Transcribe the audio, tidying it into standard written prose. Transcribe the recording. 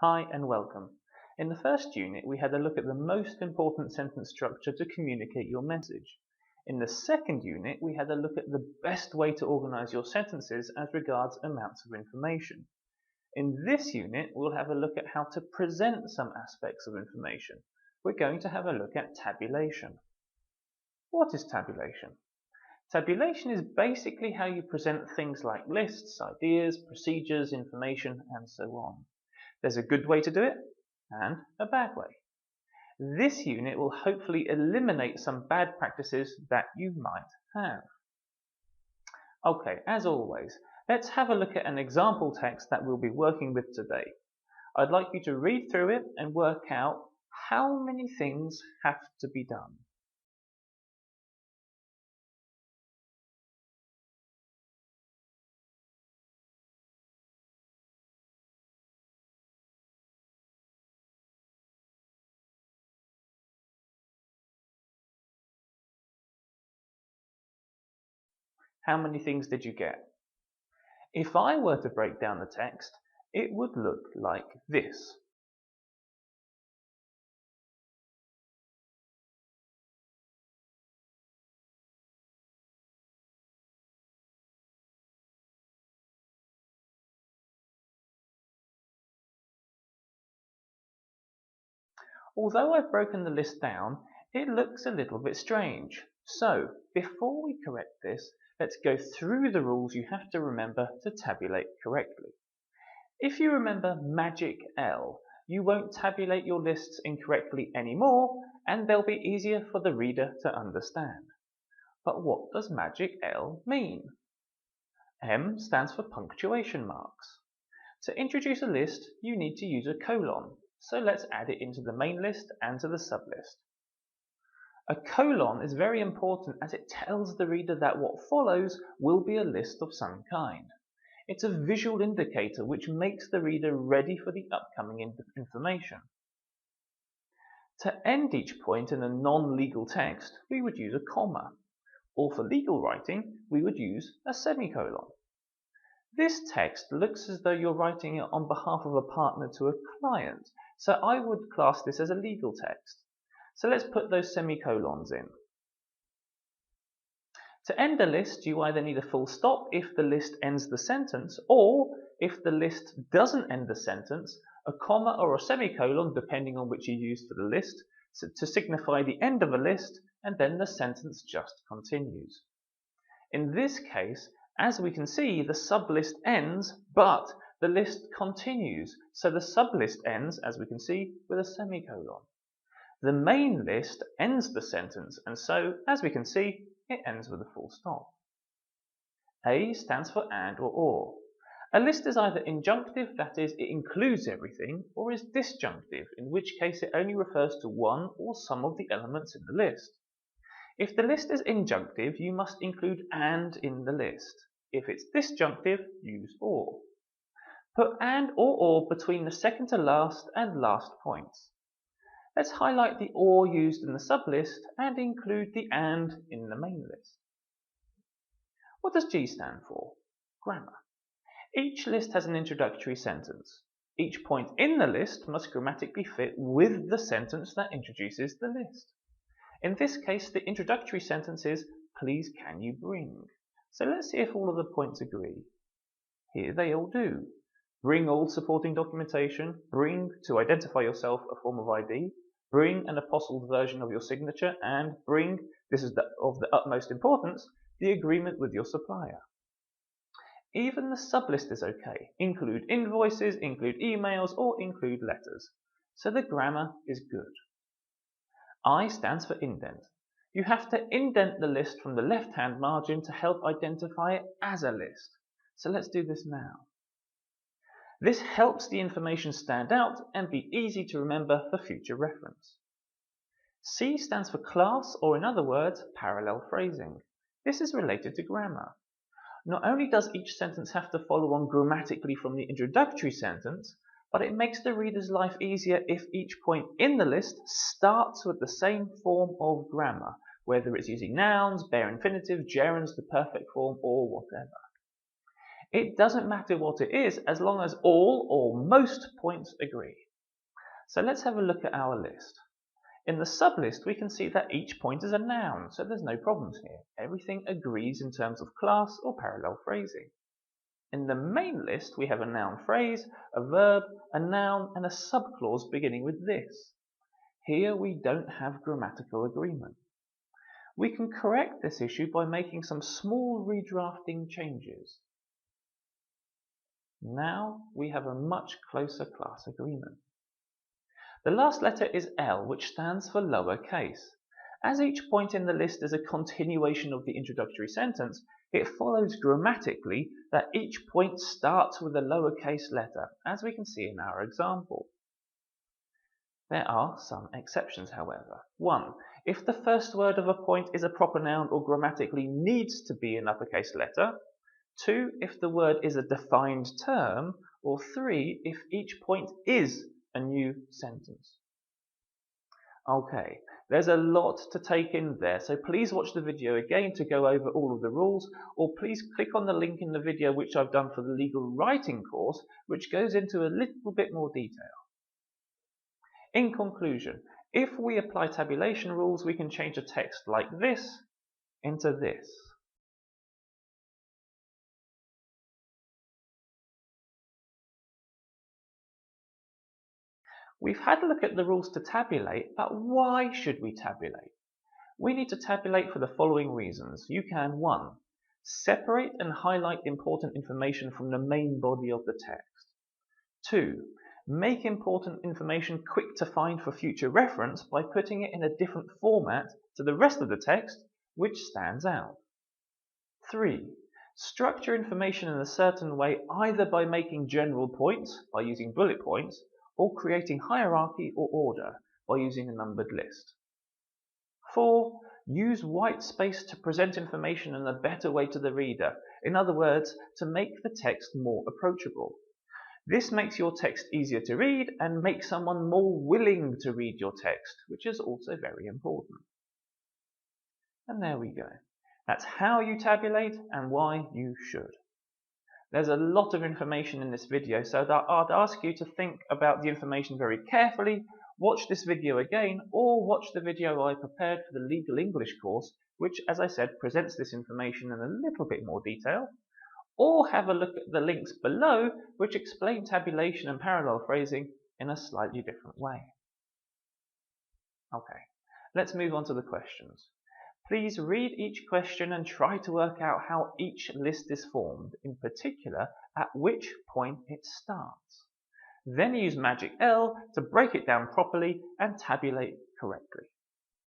Hi and welcome. In the first unit, we had a look at the most important sentence structure to communicate your message. In the second unit, we had a look at the best way to organize your sentences as regards amounts of information. In this unit, we'll have a look at how to present some aspects of information. We're going to have a look at tabulation. What is tabulation? Tabulation is basically how you present things like lists, ideas, procedures, information, and so on. There's a good way to do it and a bad way. This unit will hopefully eliminate some bad practices that you might have. Okay, as always, let's have a look at an example text that we'll be working with today. I'd like you to read through it and work out how many things have to be done. How many things did you get? If I were to break down the text, it would look like this. Although I've broken the list down, it looks a little bit strange. So, before we correct this, let's go through the rules you have to remember to tabulate correctly. If you remember magic L, you won't tabulate your lists incorrectly anymore, and they'll be easier for the reader to understand. But what does magic L mean? M stands for punctuation marks. To introduce a list, you need to use a colon, so let's add it into the main list and to the sublist. A colon is very important as it tells the reader that what follows will be a list of some kind. It's a visual indicator which makes the reader ready for the upcoming information. To end each point in a non-legal text, we would use a comma, or for legal writing, we would use a semicolon. This text looks as though you're writing it on behalf of a partner to a client, so I would class this as a legal text. So let's put those semicolons in. To end a list, you either need a full stop if the list ends the sentence, or if the list doesn't end the sentence, a comma or a semicolon, depending on which you use for the list, to signify the end of a list, and then the sentence just continues. In this case, as we can see, the sublist ends, but the list continues, so the sublist ends, as we can see, with a semicolon. The main list ends the sentence, and so, as we can see, it ends with a full stop. A stands for and or. A list is either injunctive, that is, it includes everything, or is disjunctive, in which case it only refers to one or some of the elements in the list. If the list is injunctive, you must include and in the list. If it's disjunctive, use or. Put and or between the second to last and last points. Let's highlight the or used in the sublist and include the and in the main list. What does G stand for? Grammar. Each list has an introductory sentence. Each point in the list must grammatically fit with the sentence that introduces the list. In this case, the introductory sentence is, please can you bring? So let's see if all of the points agree. Here they all do. Bring all supporting documentation, bring to identify yourself a form of ID, bring an apostilled version of your signature, and bring, this is of the utmost importance, the agreement with your supplier. Even the sublist is okay. Include invoices, include emails, or include letters. So the grammar is good. I stands for indent. You have to indent the list from the left-hand margin to help identify it as a list. So let's do this now. This helps the information stand out and be easy to remember for future reference. C stands for class, or in other words, parallel phrasing. This is related to grammar. Not only does each sentence have to follow on grammatically from the introductory sentence, but it makes the reader's life easier if each point in the list starts with the same form of grammar, whether it's using nouns, bare infinitive, gerunds, the perfect form, or whatever. It doesn't matter what it is as long as all or most points agree. So let's have a look at our list. In the sublist, we can see that each point is a noun, so there's no problems here. Everything agrees in terms of class or parallel phrasing. In the main list, we have a noun phrase, a verb, a noun, and a subclause beginning with this. Here we don't have grammatical agreement. We can correct this issue by making some small redrafting changes. Now we have a much closer class agreement. The last letter is L, which stands for lowercase. As each point in the list is a continuation of the introductory sentence, it follows grammatically that each point starts with a lowercase letter, as we can see in our example. There are some exceptions, however. 1. If the first word of a point is a proper noun or grammatically needs to be an uppercase letter. 2. If the word is a defined term. Or 3. If each point is a new sentence. Okay, there's a lot to take in there, so please watch the video again to go over all of the rules, or please click on the link in the video which I've done for the legal writing course, which goes into a little bit more detail. In conclusion, if we apply tabulation rules, we can change a text like this into this. We've had a look at the rules to tabulate, but why should we tabulate? We need to tabulate for the following reasons. You can 1. Separate and highlight important information from the main body of the text. 2. Make important information quick to find for future reference by putting it in a different format to the rest of the text, which stands out. 3. Structure information in a certain way either by making general points, by using bullet points, or creating hierarchy or order by using a numbered list. 4. Use white space to present information in a better way to the reader. In other words, to make the text more approachable. This makes your text easier to read and makes someone more willing to read your text, which is also very important. And there we go. That's how you tabulate and why you should. There's a lot of information in this video, so that I'd ask you to think about the information very carefully, watch this video again, or watch the video I prepared for the Legal English course, which, as I said, presents this information in a little bit more detail, or have a look at the links below, which explain tabulation and parallel phrasing in a slightly different way. Okay, let's move on to the questions. Please read each question and try to work out how each list is formed, in particular, at which point it starts. Then use magic L to break it down properly and tabulate correctly.